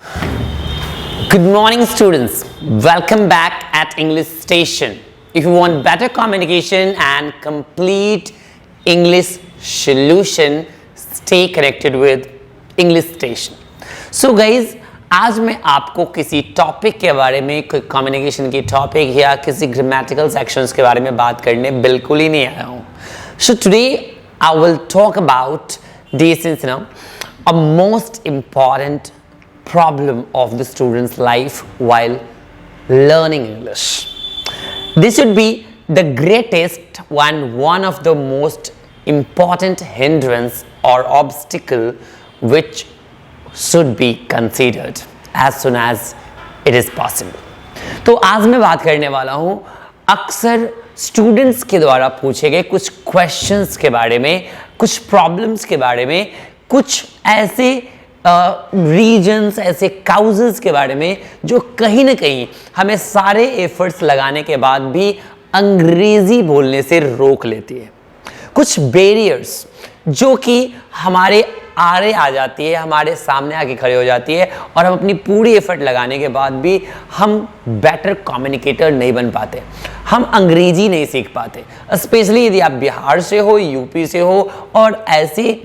Good morning, students. Welcome back at English Station. If you want better communication and complete English solution, stay connected with English Station. So guys, आज मैं आपको किसी topic के बारे में, कोई communication की टॉपिक या किसी ग्रामेटिकल सेक्शंस के बारे में बात करने बिल्कुल ही नहीं आया हूँ. So today I will talk about this, a most important problem of the student's life while learning English. This should be the greatest one of the most important hindrance or obstacle which should be considered as soon as it is possible. तो आज मैं बात करने वाला हूँ अक्सर students के द्वारा पूछे गए कुछ क्वेश्चंस के बारे में, कुछ प्रॉब्लम्स के बारे में, कुछ ऐसे रीजन्स, ऐसे काउजेस के बारे में जो कहीं ना कहीं हमें सारे एफर्ट्स लगाने के बाद भी अंग्रेजी बोलने से रोक लेती है. कुछ बैरियर्स जो कि हमारे आड़े आ जाती है, हमारे सामने आके खड़े हो जाती है और हम अपनी पूरी एफर्ट लगाने के बाद भी हम बेटर कम्युनिकेटर नहीं बन पाते, हम अंग्रेजी नहीं सीख पाते. स्पेशली यदि आप बिहार से हो, यूपी से हो और ऐसे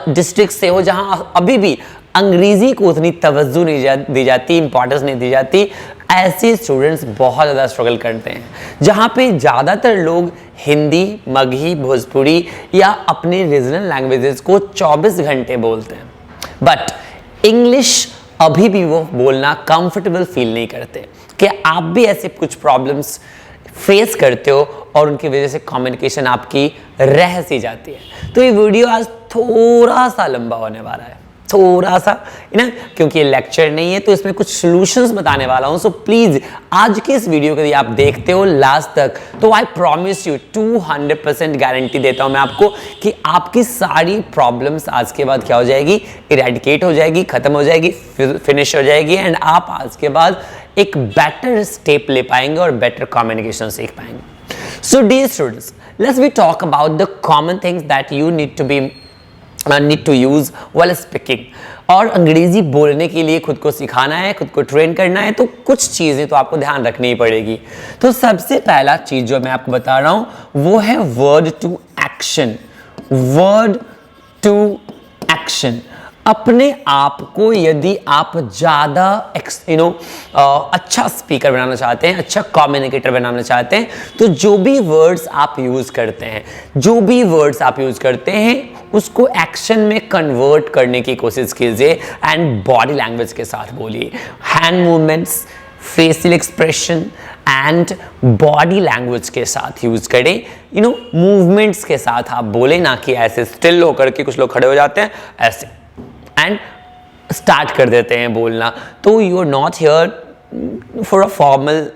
डिस्ट्रिक्ट से हो जहां अभी भी अंग्रेजी को उतनी तवज्जो नहीं दी जाती, इंपॉर्टेंस नहीं दी जाती, ऐसे स्टूडेंट्स बहुत ज़्यादा स्ट्रगल करते हैं. जहां पे ज़्यादातर लोग हिंदी, मगही, भोजपुरी या अपने रीजनल लैंग्वेजेस को 24 घंटे बोलते हैं, बट इंग्लिश अभी भी वो बोलना कंफर्टेबल फील नहीं करते. क्या आप भी ऐसे कुछ प्रॉब्लम्स फेस करते हो और उनकी वजह से कम्युनिकेशन आपकी रह सी जाती है? तो ये वीडियो आज थोड़ा सा लंबा होने वाला है, थोड़ा सा क्योंकि ये लेक्चर नहीं है, तो इसमें कुछ सॉल्यूशंस बताने वाला हूं. सो प्लीज आज के इस वीडियो को यदि आप देखते हो लास्ट तक, तो आई प्रॉमिस यू 200% गारंटी देता हूं मैं आपको कि आपकी सारी प्रॉब्लम्स आज के बाद क्या हो जाएगी, इरेडिकेट हो जाएगी, खत्म हो जाएगी, फिनिश हो जाएगी एंड आप आज के बाद एक बेटर स्टेप ले पाएंगे और बेटर कम्युनिकेशन सीख पाएंगे. So dear students, let's we talk about the common things that you need to use while speaking. और अंग्रेजी बोलने के लिए खुद को सिखाना है, खुद को ट्रेन करना है, तो कुछ चीज़ें तो आपको ध्यान रखनी ही पड़ेगी. तो सबसे पहला चीज़ जो मैं आपको बता रहा हूँ वो है word to action. Word to action. अपने आप को यदि आप ज़्यादा अच्छा स्पीकर बनाना चाहते हैं, अच्छा कम्युनिकेटर बनाना चाहते हैं, तो जो भी वर्ड्स आप यूज़ करते हैं उसको एक्शन में कन्वर्ट करने की कोशिश कीजिए एंड बॉडी लैंग्वेज के साथ बोलिए. Hand movements, facial expression and body language के साथ यूज करें. मूवमेंट्स के साथ आप बोले, ना कि ऐसे स्टिल होकर के कुछ लोग खड़े हो जाते हैं ऐसे एंड स्टार्ट कर देते हैं बोलना. तो you are not here for a formal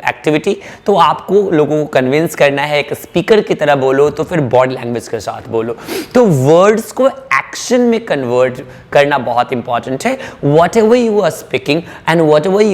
activity. तो आपको लोगों को कन्विंस करना है, एक स्पीकर की तरह बोलो, तो फिर बॉडी लैंग्वेज के साथ बोलो. तो वर्ड्स को एक्शन में कन्वर्ट करना बहुत इंपॉर्टेंट है. Whatever you are speaking and whatever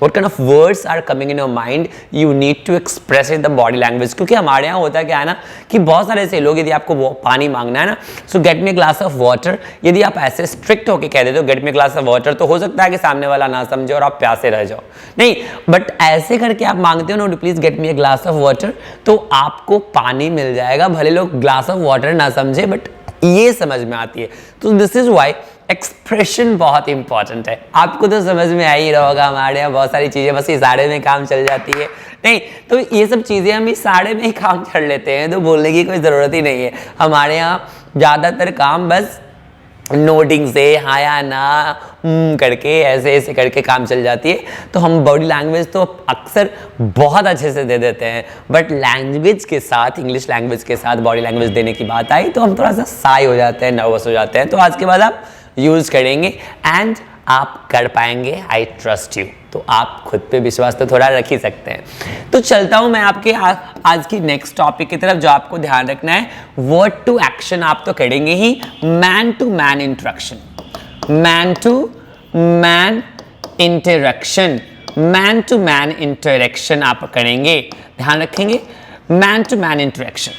what kind of words are coming in your mind, you need to express in the body language. क्योंकि हमारे यहाँ होता क्या है ना कि बहुत सारे ऐसे लोग, यदि आपको पानी मांगना है ना, सो get me glass of water, यदि आप ऐसे स्ट्रिक्ट होकर कह देते हो get me glass of water, तो हो सकता है कि सामने वाला ना समझे और आप प्यासे रह जाओ. नहीं, बट ऐसे करके आप मांगते हो no please get me a glass of water, तो आपको पानी मिल जाएगा. भले लोग ग्लास ऑफ वाटर ना समझे, बट ये समझ में आती है. तो दिस इज व्हाई एक्सप्रेशन बहुत इंपॉर्टेंट है. आपको तो समझ में आ ही रहा होगा, हमारे यहाँ बहुत सारी चीजें बस इशारे में काम चल जाती है. नहीं, तो ये सब चीजें हम इशारे में ही काम कर लेते हैं, तो बोलने की कोई जरूरत ही नहीं है. हमारे यहाँ ज्यादातर काम बस नोटिंग से हाँ या ना करके ऐसे करके काम चल जाती है. तो हम बॉडी लैंग्वेज तो अक्सर बहुत अच्छे से दे देते हैं, बट लैंग्वेज के साथ, इंग्लिश लैंग्वेज के साथ बॉडी लैंग्वेज देने की बात आई तो हम थोड़ा सा साई हो जाते हैं, नर्वस हो जाते हैं. तो आज के बाद आप यूज़ करेंगे एंड आप कर पाएंगे. I trust you. तो आप खुद पे विश्वास तो थोड़ा रख ही सकते हैं. तो चलता हूं मैं आपके आज की नेक्स्ट टॉपिक की तरफ, जो आपको ध्यान रखना है. वर्ड टू एक्शन आप तो करेंगे ही. Man to man interaction. Man to man interaction. Man to man interaction आप करेंगे, ध्यान रखेंगे. मैन टू मैन इंटरेक्शन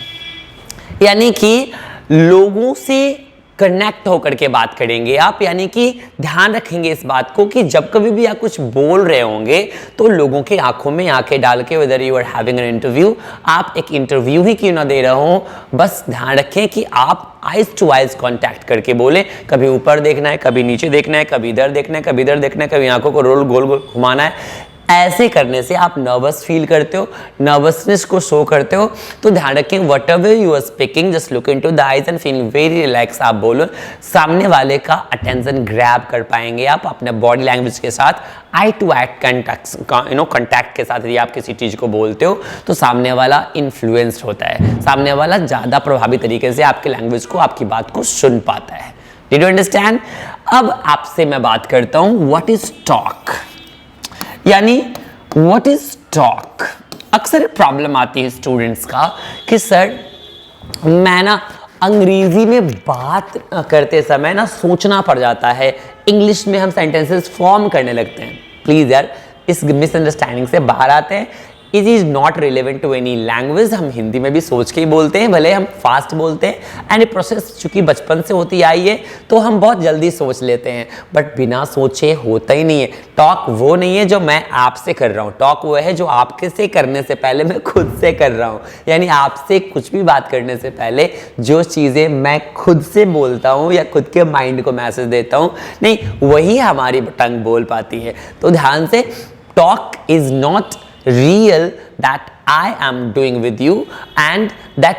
यानी कि लोगों से कनेक्ट होकर के बात करेंगे आप, यानी कि ध्यान रखेंगे इस बात को कि जब कभी भी आप कुछ बोल रहे होंगे तो लोगों के आंखों में आंखें डाल के, whether you are having an interview, आप एक इंटरव्यू ही क्यों ना दे रहे हो, बस ध्यान रखें कि आप आइज टू आइज कांटेक्ट करके बोले। कभी ऊपर देखना है, कभी नीचे देखना है, कभी इधर देखना है, कभी इधर देखना है, कभी आंखों को रोल गोल गोल घुमाना है। ऐसे करने से आप नर्वस फील करते हो, नर्वसनेस को शो करते हो। तो ध्यान रखें, whatever you are speaking just look into the eyes and feel very relax. आप बोलो, सामने वाले का अटेंशन ग्रैब कर पाएंगे आप अपने बॉडी लैंग्वेज के साथ, आई टू आई कंटैक्ट के साथ। यदि आप किसी चीज को बोलते हो तो सामने वाला इन्फ्लुएंस्ड होता है, सामने वाला ज्यादा प्रभावी तरीके से आपकी लैंग्वेज को, आपकी बात को सुन पाता है। Did you understand? अब आपसे मैं बात करता हूं, व्हाट इज टॉक, यानी व्हाट इज टॉक। अक्सर प्रॉब्लम आती है स्टूडेंट्स का कि सर मैं ना अंग्रेजी में बात करते समय ना सोचना पड़ जाता है, इंग्लिश में हम सेंटेंसेस फॉर्म करने लगते हैं। प्लीज यार, इस मिसअंडरस्टैंडिंग से बाहर आते हैं। It is not relevant to any language. हम हिंदी में भी सोच के ही बोलते हैं, भले हम फास्ट बोलते हैं, एंड ये प्रोसेस चूंकि बचपन से होती आई है तो हम बहुत जल्दी सोच लेते हैं, बट बिना सोचे होता ही नहीं है। टॉक वो नहीं है जो मैं आपसे कर रहा हूँ, टॉक वो है जो आपके से करने से पहले मैं खुद से कर रहा हूँ। यानी आपसे कुछ भी बात करने से पहले जो चीज़ें मैं खुद से बोलता हूँ या खुद के माइंड को मैसेज देता हूँ, नहीं वही हमारी टंग बोल पाती है। तो ध्यान से, talk is not real that I am doing with you and that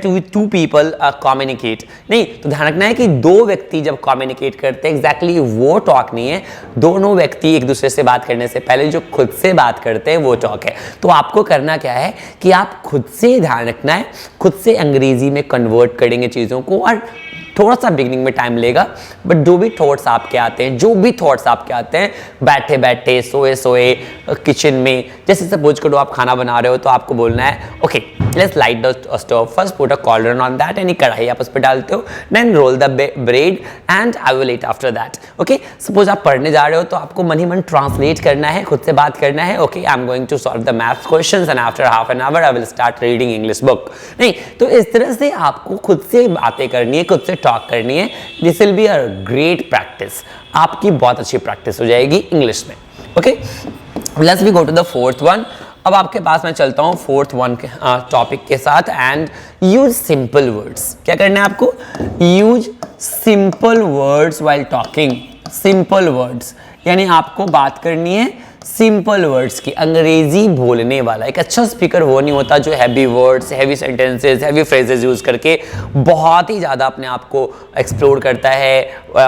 we two people communicate। नहीं, तो ध्यान रखना है कि दो व्यक्ति जब कम्युनिकेट करते हैं एग्जैक्टली वो टॉक नहीं है। दोनों व्यक्ति एक दूसरे से बात करने से पहले जो खुद से बात करते हैं वो टॉक है। तो आपको करना क्या है कि आप खुद से ध्यान रखना है, खुद से अंग्रेजी में कन्वर्ट करेंगे चीज़ों को, और थोड़ा सा बिगनिंग में टाइम लेगा, बट जो भी थॉट्स आपके आते हैं, बैठे बैठे, सोए सोए, किचन में, जैसे सपोज करो आप खाना बना रहे हो तो आपको बोलना है, okay let's light the stove first, put a cauldron on that, यानी कढ़ाई आप उस पर डालते हो, then roll the bread and I will eat after that. Okay, suppose आप पढ़ने जा रहे हो तो आपको मन ही मन ट्रांसलेट करना है, खुद से बात करना है, okay I am going to solve the maths questions and after half an hour I will start reading English book. नहीं, तो इस तरह से आपको खुद से बातें करनी है, खुद से टॉक करनी है। This will be a great practice, आपकी बहुत अच्छी प्रैक्टिस हो जाएगी इंग्लिश में। Okay, let's we go to the fourth one. अब आपके पास मैं चलता हूं फोर्थ वन के टॉपिक के साथ, एंड यूज सिंपल वर्ड्स। क्या करना है आपको? Use simple words while talking. Simple words यानी आपको बात करनी है सिंपल वर्ड्स की। अंग्रेजी बोलने वाला एक अच्छा स्पीकर वो नहीं होता जो heavy words, heavy sentences, heavy phrases use करके बहुत ही ज़्यादा अपने आप को एक्सप्लोर करता है,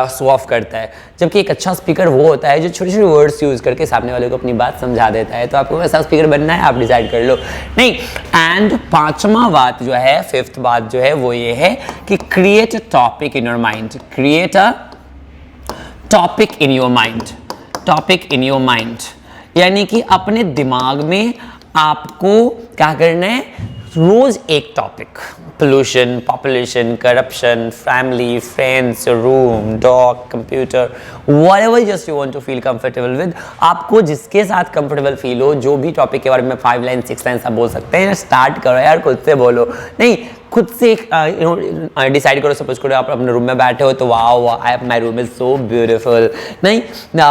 शो ऑफ करता है। जबकि एक अच्छा स्पीकर वो होता है जो छोटे छोटे वर्ड्स यूज करके सामने वाले को अपनी बात समझा देता है। तो आपको ऐसा स्पीकर बनना है, आप डिसाइड कर लो। नहीं, एंड पांचवा बात जो है, फिफ्थ बात जो है वो ये है कि create a topic in your mind. Create a topic in your mind. Topic in your mind यानी कि अपने दिमाग में आपको क्या करना है, रोज एक topic, pollution, population, corruption, family, friends, room, dog, computer, whatever just you want to feel comfortable with. आपको जिसके साथ कंफर्टेबल फील हो, जो भी टॉपिक के बारे में 5 लाइन 6 लाइन आप बोल सकते हैं। स्टार्ट करो यार, खुद से बोलो। नहीं, खुद से डिसाइड करो। सपोज करो आप अपने रूम में बैठे हो तो wow my room is so beautiful. नहीं,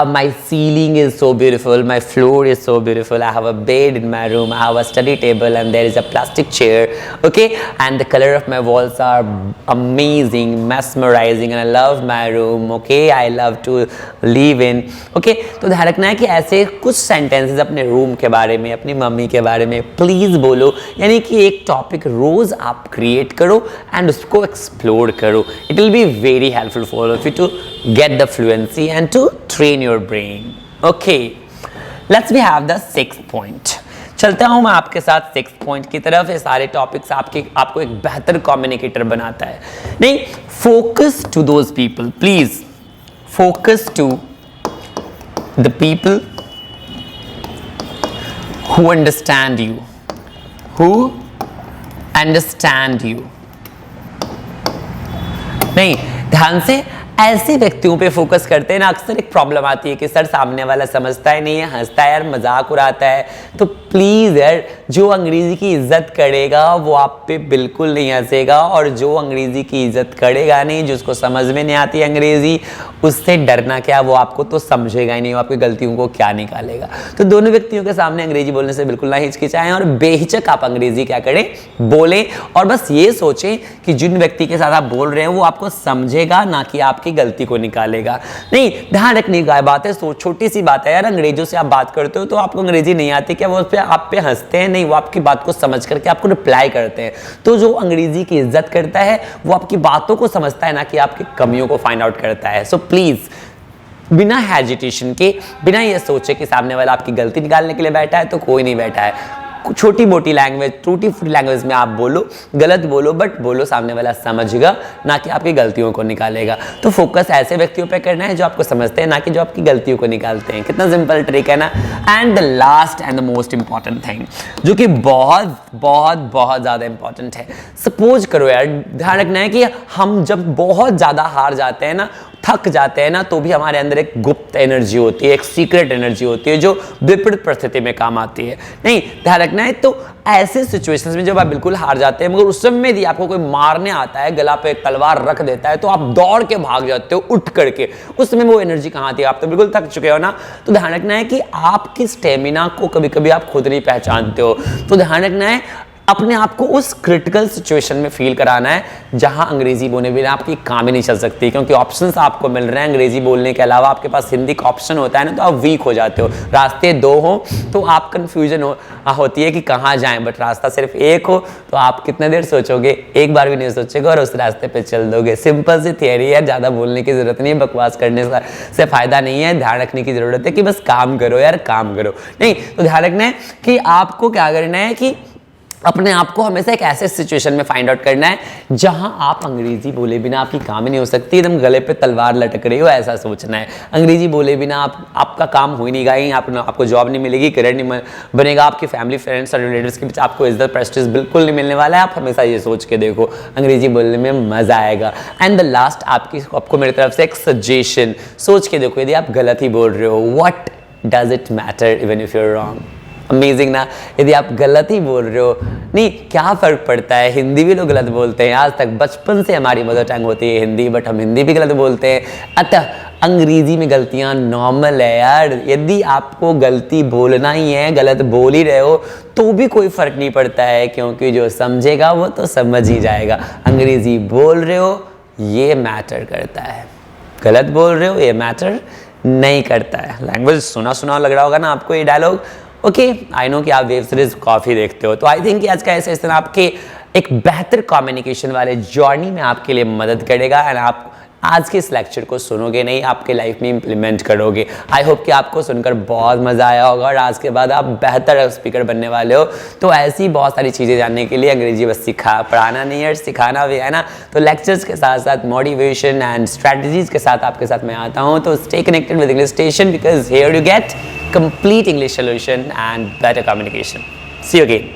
my ceiling is so beautiful, my floor is so beautiful, I have a bed in my room, I have a study table and there is a plastic chair, okay, and the colour of my walls are amazing, mesmerizing, and I love my room, okay, I love to live in, okay। तो ध्यान रखना है कि ऐसे कुछ sentences अपने room के बारे में, अपनी मम्मी के बारे में प्लीज बोलो। यानी कि एक टॉपिक रोज आप क्रिएट करो एंड उसको एक्सप्लोर करो। It will be very helpful for you to get the fluency and to train your brain. Okay, let's we have the 6th point. चलता हूं मैं आपके साथ 6th पॉइंट की तरफ। ये सारे टॉपिक्स आपको एक बेहतर कम्युनिकेटर बनाता है। नहीं, focus to those people, please focus to the people who understand you, who understand you। नहीं, ध्यान से ऐसे व्यक्तियों पे फोकस करते हैं ना। अक्सर एक प्रॉब्लम आती है कि सर सामने वाला समझता ही नहीं है, हंसता है यार, मजाक उड़ाता है। तो प्लीज़ यार, जो अंग्रेज़ी की इज्जत करेगा वो आप पे बिल्कुल नहीं हंसेगा, और जो अंग्रेज़ी की इज्जत करेगा नहीं, जिसको समझ में नहीं आती अंग्रेज़ी, उससे डरना क्या, वो आपको तो समझेगा ही नहीं, वो आपकी गलतियों को क्या निकालेगा। तो दोनों व्यक्तियों के सामने अंग्रेज़ी बोलने से बिल्कुल ना हिचकिचाएं, और बेहिचक आप अंग्रेज़ी क्या करें, बोलें, और बस ये सोचें कि जिन व्यक्ति के साथ आप बोल रहे हैं वो आपको समझेगा, ना कि आपकी गलती को निकालेगा। नहीं, ध्यान रखने की बात है, छोटी सी बात है यार, अंग्रेजों से आप बात करते हो तो आपको अंग्रेजी नहीं आती, क्या वो आप पे हंसते हैं? नहीं, वो आपकी बात को समझ करके आपको रिप्लाई करते हैं। तो जो अंग्रेजी की इज्जत करता है वो आपकी बातों को समझता है, ना कि आपकी कमियों को फाइंड आउट करता है। सो प्लीज बिना हेजिटेशन के, बिना ये सोचे कि सामने वाला आपकी गलती निकालने के लिए बैठा है, तो कोई नहीं बैठा है। छोटी मोटी लैंग्वेज, टूटी फूटी लैंग्वेज में आप बोलो, गलत बोलो, बट बोलो, सामने वाला समझेगा, ना कि आपकी गलतियों को निकालेगा। तो फोकस ऐसे व्यक्तियों पे करना है जो आपको समझते हैं, ना कि जो आपकी गलतियों को निकालते हैं। कितना सिंपल ट्रिक है ना। And the last and the most important thing, जो कि बहुत बहुत बहुत ज़्यादा इंपॉर्टेंट है, सपोज करो यार, ध्यान रखना है कि हम जब बहुत ज़्यादा हार जाते हैं ना, थक जाते हैं ना, तो भी हमारे अंदर एक गुप्त एनर्जी होती है, एक सीक्रेट एनर्जी होती है, जो विपरीत परिस्थिति में काम आती है। नहीं, ध्यान रखना है। तो ऐसे सिचुएशंस में जब आप बिल्कुल हार जाते हैं, मगर उस समय यदि आपको कोई मारने आता है, गला पे तलवार रख देता है, तो आप दौड़ के भाग जाते हो उठ करके। उस समय वो एनर्जी कहाँ आती है? आप तो बिल्कुल थक चुके हो ना। तो ध्यान रखना है कि आपकी स्टेमिना को कभी कभी आप खुद नहीं पहचानते हो। तो ध्यान रखना है, अपने आप को उस क्रिटिकल सिचुएशन में फील कराना है जहां अंग्रेजी बोलने बिना आपकी काम ही नहीं चल सकती, क्योंकि ऑप्शंस आपको मिल रहे हैं अंग्रेजी बोलने के अलावा, आपके पास हिंदी का ऑप्शन होता है ना, तो आप वीक हो जाते हो। रास्ते दो हो तो आप कंफ्यूजन होती है कि कहाँ जाएं, बट रास्ता सिर्फ एक हो तो आप कितने देर सोचोगे? एक बार भी नहीं सोचोगे और उस रास्ते पे चल दोगे। सिंपल सी थियरी है, ज़्यादा बोलने की जरूरत नहीं है, बकवास करने से फायदा नहीं है। ध्यान रखने की जरूरत है कि बस काम करो यार, काम करो। नहीं, तो ध्यान रखना है कि आपको क्या करना है कि अपने आप को हमेशा एक ऐसे सिचुएशन में फाइंड आउट करना है जहां आप अंग्रेजी बोले बिना आपकी काम ही नहीं हो सकती, एकदम गले पे तलवार लटक रही हो, ऐसा सोचना है। अंग्रेजी बोले बिना आपका काम हो ही नहीं गई, आपको जॉब नहीं मिलेगी, करियर नहीं बनेगा, आपकी फैमिली फ्रेंड्स और रिलेटिव्स के बीच आपको इज्जत प्रेस्टीज बिल्कुल नहीं मिलने वाला है। आप हमेशा ये सोच के देखो, अंग्रेजी बोलने में मजा आएगा। एंड द लास्ट, आपको मेरी तरफ से एक सजेशन, सोच के देखो, यदि आप गलत ही बोल रहे हो, what does it matter even if you are wrong? Amazing ना। यदि आप गलत ही बोल रहे हो, नहीं, क्या फ़र्क पड़ता है? हिंदी भी लोग गलत बोलते हैं, आज तक बचपन से हमारी मदर टंग होती है हिंदी, बट हम हिंदी भी गलत बोलते हैं। अतः अंग्रेजी में गलतियाँ नॉर्मल है यार। यदि आपको गलती बोलना ही है, गलत बोल ही रहे हो, तो भी कोई फ़र्क नहीं पड़ता है, क्योंकि जो समझेगा वो तो समझ ही जाएगा। अंग्रेजी बोल रहे हो ये मैटर करता है, गलत बोल रहे हो ये मैटर नहीं करता है। लैंग्वेज सुना सुना लग रहा होगा ना आपको ये डायलॉग। ओके, आई नो कि आप वेब सीरीज काफ़ी देखते हो, तो आई थिंक कि आज का ऐसे इस तरह आपके एक बेहतर कम्युनिकेशन वाले जर्नी में आपके लिए मदद करेगा, एंड आप आज के इस लेक्चर को सुनोगे नहीं, आपके लाइफ में इंप्लीमेंट करोगे। आई होप कि आपको सुनकर बहुत मज़ा आया होगा, और आज के बाद आप बेहतर स्पीकर बनने वाले हो। तो ऐसी बहुत सारी चीज़ें जानने के लिए अंग्रेजी बस पढ़ाना नहीं है, सिखाना भी है ना। तो लेक्चर्स के साथ साथ मोटिवेशन एंड स्ट्रैटेजीज के साथ आपके साथ मैं आता हूँ। तो stay connected with English station, because here you get complete English solution and better communication. See you again.